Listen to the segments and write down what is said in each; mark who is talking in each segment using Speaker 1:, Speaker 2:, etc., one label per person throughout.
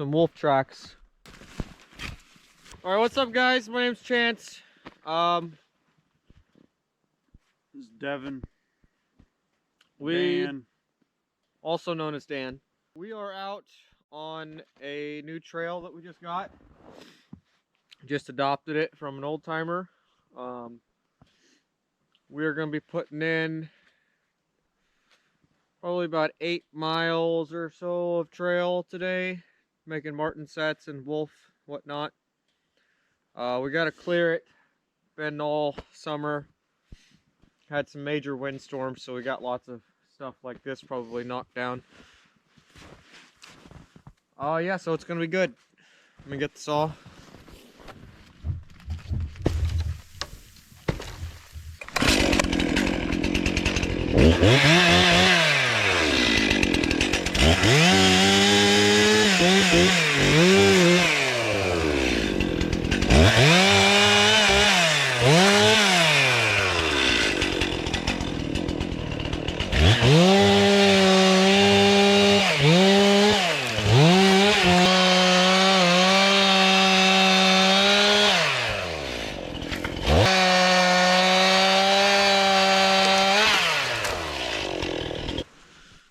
Speaker 1: some wolf tracks. All right, what's up, guys? My name's Chance.
Speaker 2: This is Devin. Dan.
Speaker 1: Also known as Dan. We are out on a new trail that we just got. Just adopted it from an old timer. We're going to be putting in probably about 8 miles or so of trail today, making marten sets and wolf whatnot. We got to clear it. Been all summer. Had some major windstorms, so we got lots of stuff like this probably knocked down. Yeah, so it's gonna be good. Let me get the saw.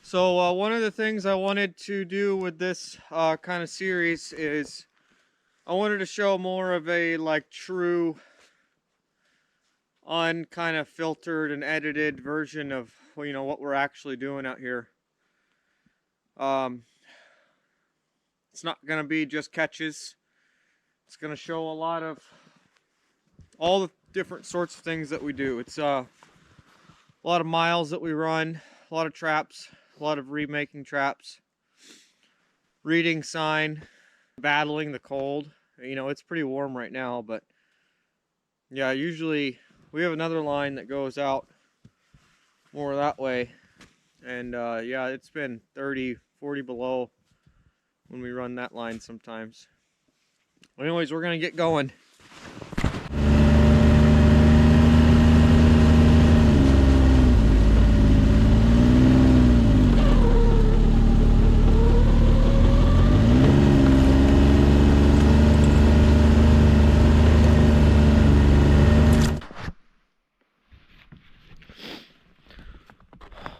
Speaker 1: So one of the things I wanted to do with this kind of series is I wanted to show more of a true kind of filtered and edited version of what we're actually doing out here. It's not gonna be just catches. It's gonna show a lot of all the different sorts of things that we do. It's a lot of miles that we run, a lot of traps, a lot of remaking traps, reading sign, battling the cold. It's pretty warm right now, but yeah, usually we have another line that goes out more that way, and yeah, it's been 30, 40 below when we run that line sometimes. Anyways, we're gonna get going.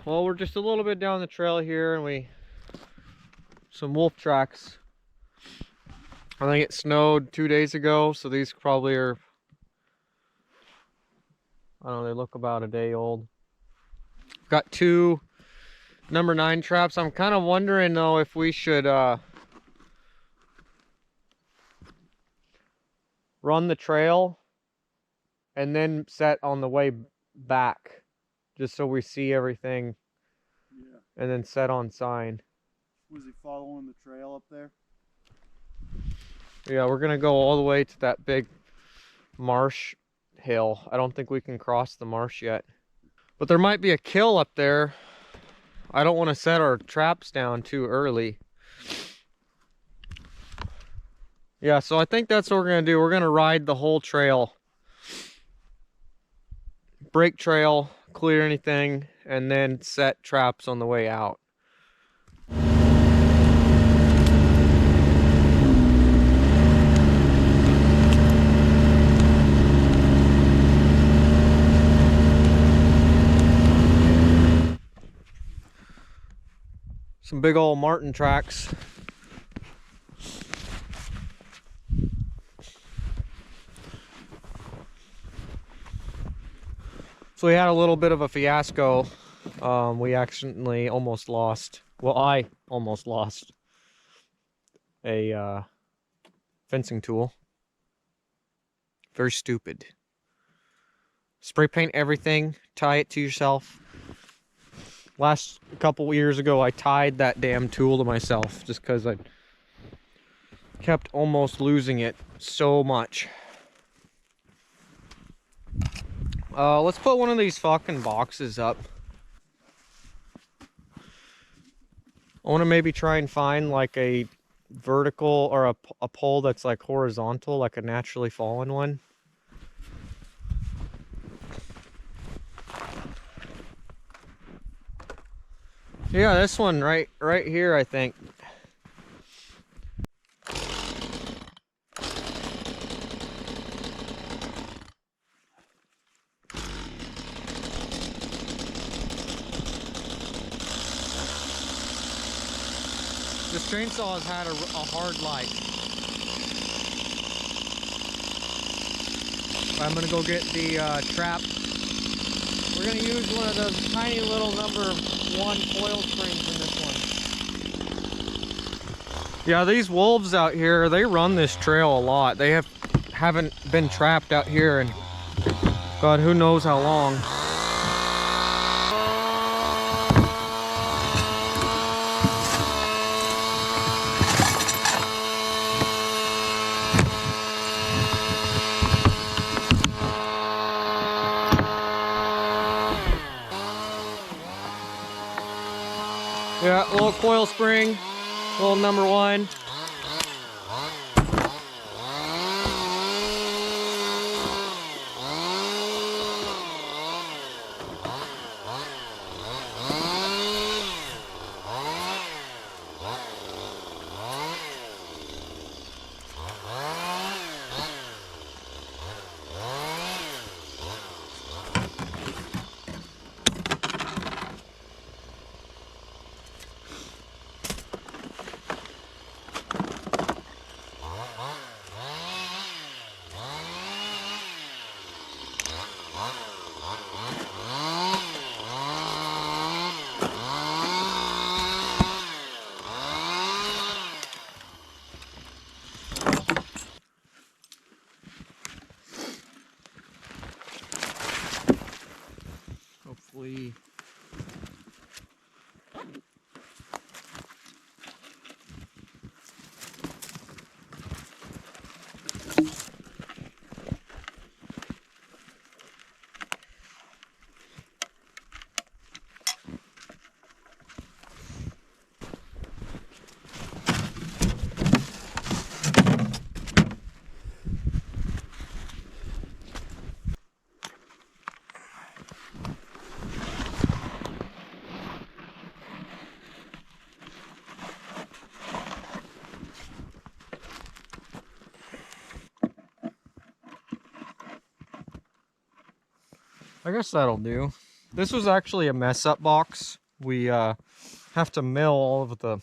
Speaker 1: Well, we're just a little bit down the trail here, and some wolf tracks. I think it snowed 2 days ago, so these probably are, I don't know, they look about a day old. Got 2 number 9 traps. I'm kind of wondering though if we should run the trail and then set on the way back, just so we see everything.
Speaker 2: Yeah.
Speaker 1: And then set on sign.
Speaker 2: Was he following the trail up there?
Speaker 1: Yeah, we're gonna go all the way to that big marsh hill. I don't think we can cross the marsh yet, but there might be a kill up there. I don't want to set our traps down too early. Yeah, so I think that's what we're gonna do. We're gonna ride the whole trail, break trail, clear anything, and then set traps on the way out. Some big old marten tracks. So we had a little bit of a fiasco. We accidentally almost lost, well, I almost lost a fencing tool. Very stupid. Spray paint everything, tie it to yourself. Last couple years ago, I tied that damn tool to myself just because I kept almost losing it so much. Let's put one of these fucking boxes up. I want to maybe try and find like a vertical or a pole that's like horizontal, like a naturally fallen one. Yeah, this one right here, I think. this chainsaw has had a hard life. I'm gonna go get the trap. We're gonna use one of those tiny little number 1 coil springs in this one. Yeah, these wolves out here, they run this trail a lot. They haven't been trapped out here in God, who knows how long. Yeah, little coil spring, little number 1. Hopefully. I guess that'll do. This was actually a mess up box. We have to mill all of the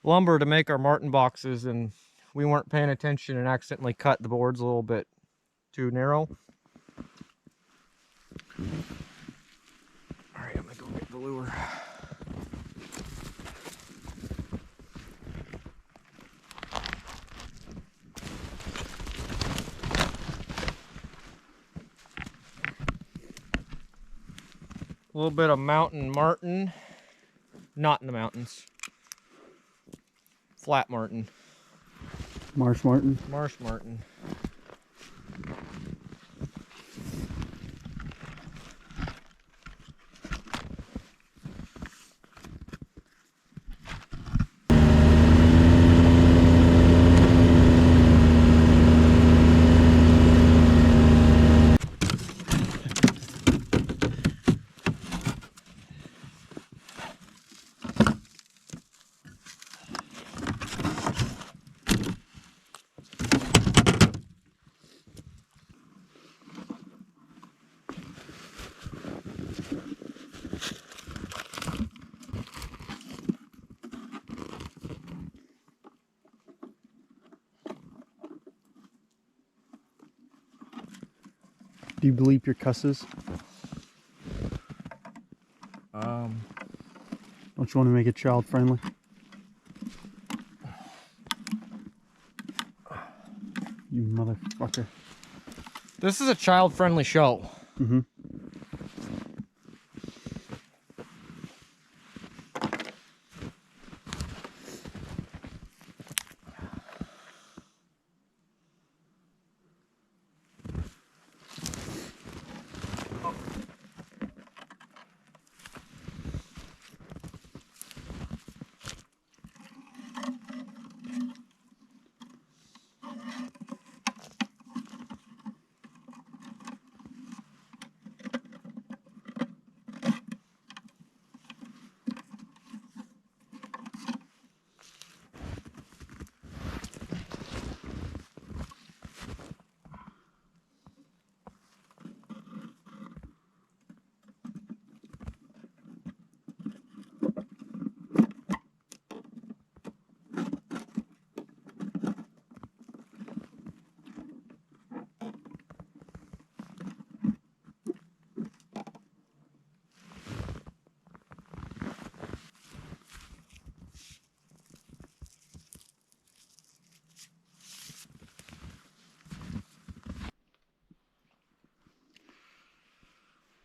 Speaker 1: lumber to make our marten boxes, and we weren't paying attention and accidentally cut the boards a little bit too narrow. All right, I'm gonna go get the lure. A little bit of mountain marten, not in the mountains. Flat marten.
Speaker 2: Marsh marten.
Speaker 1: Marsh marten.
Speaker 2: Do you bleep your cusses? Don't you want to make it child friendly? You motherfucker.
Speaker 1: This is a child-friendly show.
Speaker 2: Mm-hmm.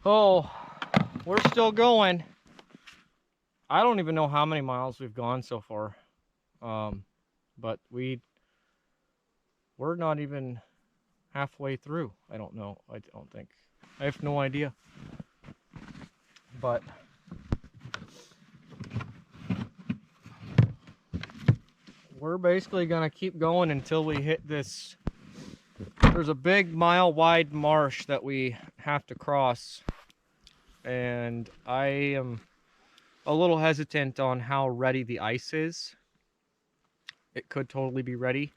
Speaker 1: Oh, we're still going. I don't even know how many miles we've gone so far. But we're not even halfway through. I don't know. I don't think. I have no idea. But we're basically gonna keep going until we hit this. There's a big mile-wide marsh that we have to cross, and I am a little hesitant on how ready the ice is. It could totally be ready.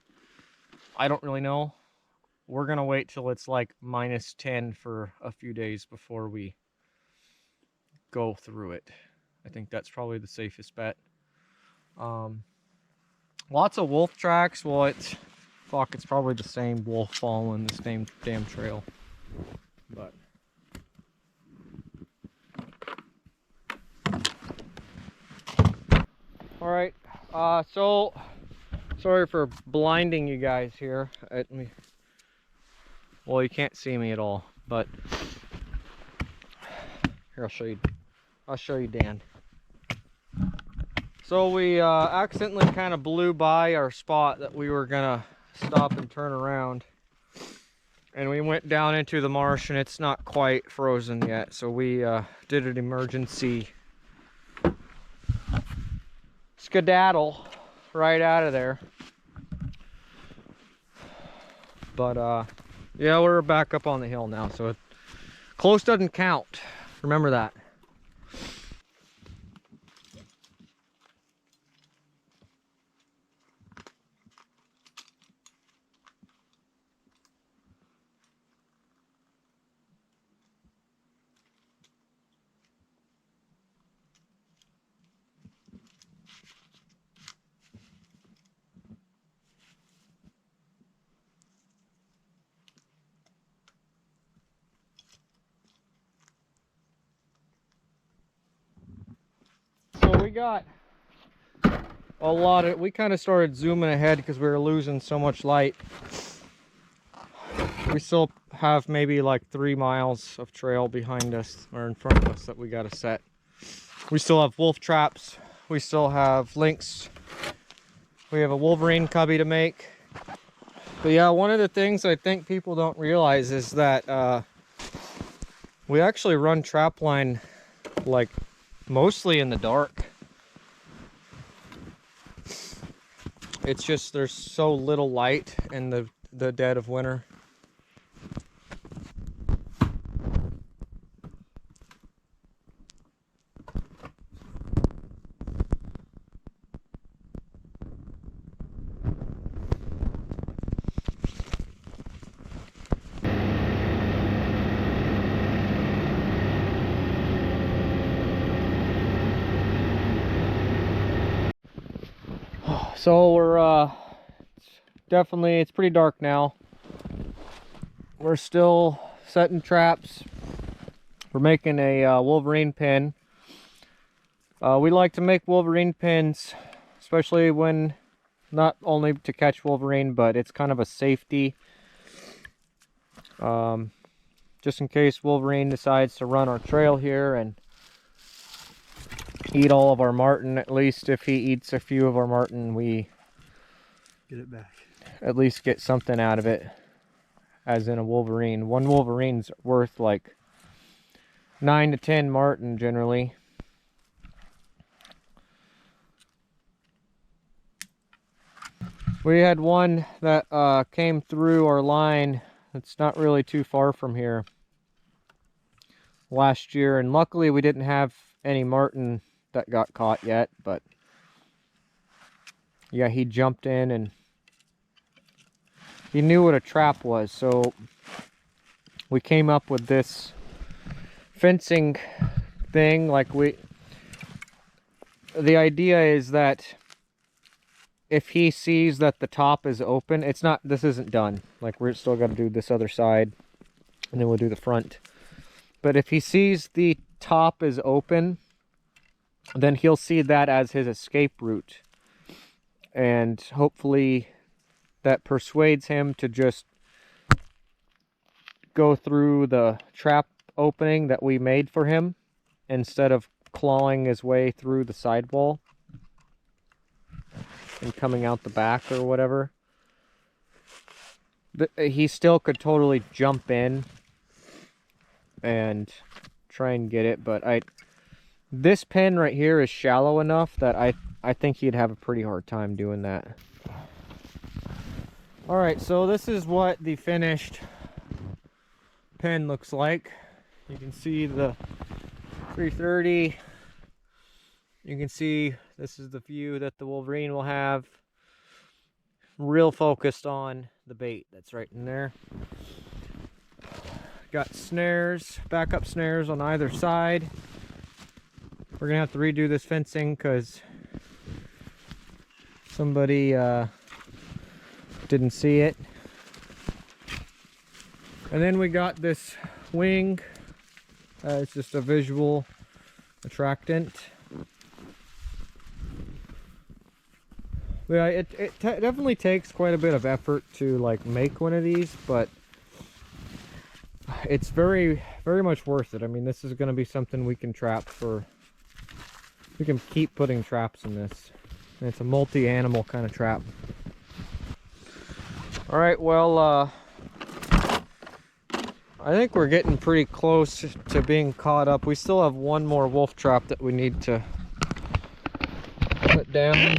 Speaker 1: I don't really know. We're gonna wait till it's like -10 for a few days before we go through it. I think that's probably the safest bet. Lots of wolf tracks. Well, it's probably the same wolf following the same damn trail. But all right. So sorry for blinding you guys here. Well, you can't see me at all, but here I'll show you Dan. So we accidentally kind of blew by our spot that we were gonna stop and turn around, and we went down into the marsh, and it's not quite frozen yet, so we did an emergency skedaddle right out of there. But yeah, we're back up on the hill now, so close doesn't count. Remember that. So we got a lot of, we kind of started zooming ahead because we were losing so much light. We still have maybe like 3 miles of trail behind us or in front of us that we got to set. We still have wolf traps. We still have lynx. We have a Wolverine cubby to make. But yeah, one of the things I think people don't realize is that we actually run trapline like mostly in the dark. It's just there's so little light in the dead of winter. So we're definitely, it's pretty dark now. We're still setting traps. We're making a Wolverine pin. We like to make Wolverine pins, especially when not only to catch Wolverine, but it's kind of a safety. Just in case Wolverine decides to run our trail here and eat all of our marten. At least if he eats a few of our marten, we
Speaker 2: Get it back.
Speaker 1: at least get something out of it, as in a Wolverine. One Wolverine's worth like 9 to 10 marten generally. We had one that came through our line. It's not really too far from here last year, and luckily we didn't have any marten that got caught yet, but yeah, he jumped in and he knew what a trap was, so we came up with this fencing thing. The idea is that if he sees that the top is open, this isn't done. Like, we're still got to do this other side, and then we'll do the front. But if he sees the top is open, then he'll see that as his escape route. And hopefully that persuades him to just go through the trap opening that we made for him instead of clawing his way through the sidewall and coming out the back or whatever. He still could totally jump in and try and get it, but this pen right here is shallow enough that I think he'd have a pretty hard time doing that. Alright, so this is what the finished pen looks like. You can see the 330. You can see this is the view that the Wolverine will have. Real focused on the bait that's right in there. Got snares, backup snares on either side. We're gonna have to redo this fencing because somebody didn't see it. And then we got this wing. It's just a visual attractant. Yeah, it definitely takes quite a bit of effort to like make one of these, but it's very much worth it. I mean, this is going to be something we can trap for. We can keep putting traps in this. And it's a multi-animal kind of trap. All right, well, I think we're getting pretty close to being caught up. We still have one more wolf trap that we need to put down.